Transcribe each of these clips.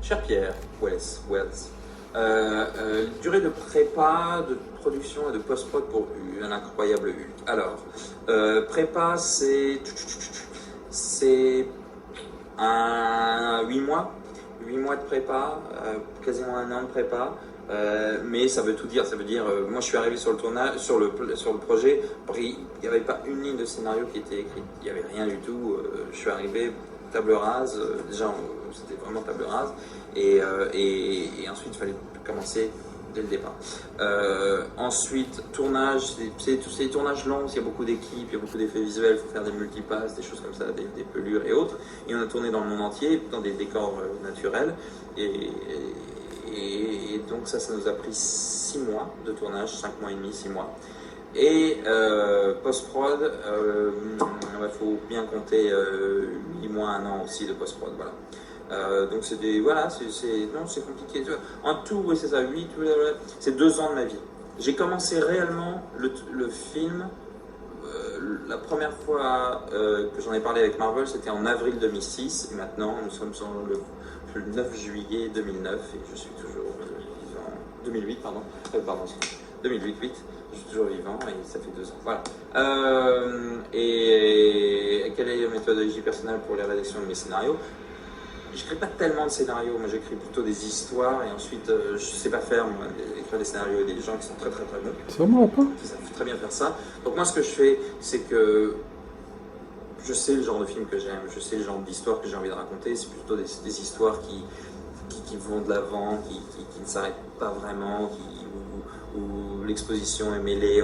Cher Pierre, Wells. Durée de prépa, de production et de post-prod pour un incroyable Hulk. Alors, prépa, c'est un 8 mois. 8 mois de prépa, quasiment un an de prépa. Mais ça veut tout dire, ça veut dire, moi je suis arrivé sur le tournage, sur le projet, il n'y avait pas une ligne de scénario qui était écrite, il n'y avait rien du tout, je suis arrivé table rase, déjà c'était vraiment table rase, et ensuite il fallait commencer dès le départ. Ensuite, tournage, c'est tous ces tournages longs, il y a beaucoup d'équipes, il y a beaucoup d'effets visuels, il faut faire des multipasses, des choses comme ça, des pelures et autres, et on a tourné dans le monde entier, dans des décors naturels, et donc ça nous a pris 6 mois de tournage, 5 mois et demi, 6 mois. Et post-prod, il faut bien compter 8 mois, 1 an aussi de post-prod, voilà. Donc c'est des, voilà, c'est compliqué. En tout, oui c'est ça, 8, c'est 2 ans de ma vie. J'ai commencé réellement le film, la première fois que j'en ai parlé avec Marvel, c'était en avril 2006, et maintenant nous sommes sur le 9 juillet 2009, et je suis toujours vivant, 2008, pardon, 2008, je suis toujours vivant, et ça fait 2 ans, voilà. Et quelle est la méthodologie personnelle pour les rédactions de mes scénarios? J'écris pas tellement de scénarios, moi j'écris plutôt des histoires et ensuite je sais pas faire moi, écrire des scénarios et des gens qui sont très bons. C'est vraiment pas. Qui savent très bien faire ça. Donc moi ce que je fais, c'est que je sais le genre de film que j'aime, je sais le genre d'histoire que j'ai envie de raconter, c'est plutôt des histoires qui vont de l'avant, qui ne s'arrêtent pas vraiment, où l'exposition est mêlée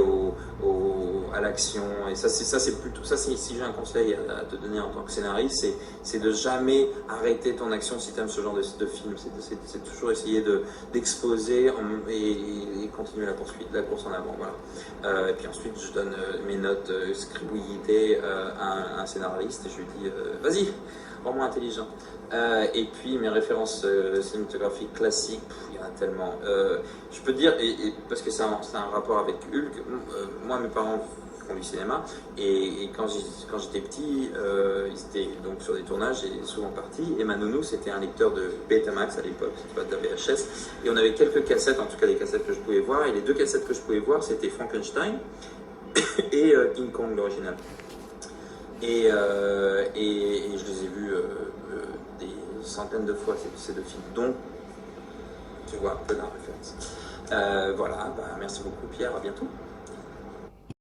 à l'action. Et ça c'est plutôt ça. Si j'ai un conseil à te donner en tant que scénariste, c'est de jamais arrêter ton action si tu aimes ce genre de film. C'est toujours essayer d'exposer et continuer la course en avant. Voilà. Et puis ensuite, je donne mes notes scribouillitées à un scénariste et je lui dis vas-y, rends-moi intelligent. Et puis mes références cinématographiques classiques, il y en a tellement. Je peux te dire, parce que c'est un rapport avec Hulk, moi mes parents font du cinéma, et quand j'étais petit, ils étaient donc sur des tournages et souvent partis, et ma nounou c'était un lecteur de Betamax à l'époque, c'était pas de la VHS, et on avait quelques cassettes, en tout cas des cassettes que je pouvais voir, et les 2 cassettes que je pouvais voir c'était Frankenstein et King Kong l'original. Et je les ai vus des centaines de fois ces 2 films, donc tu vois un peu la référence. Voilà, merci beaucoup Pierre, à bientôt.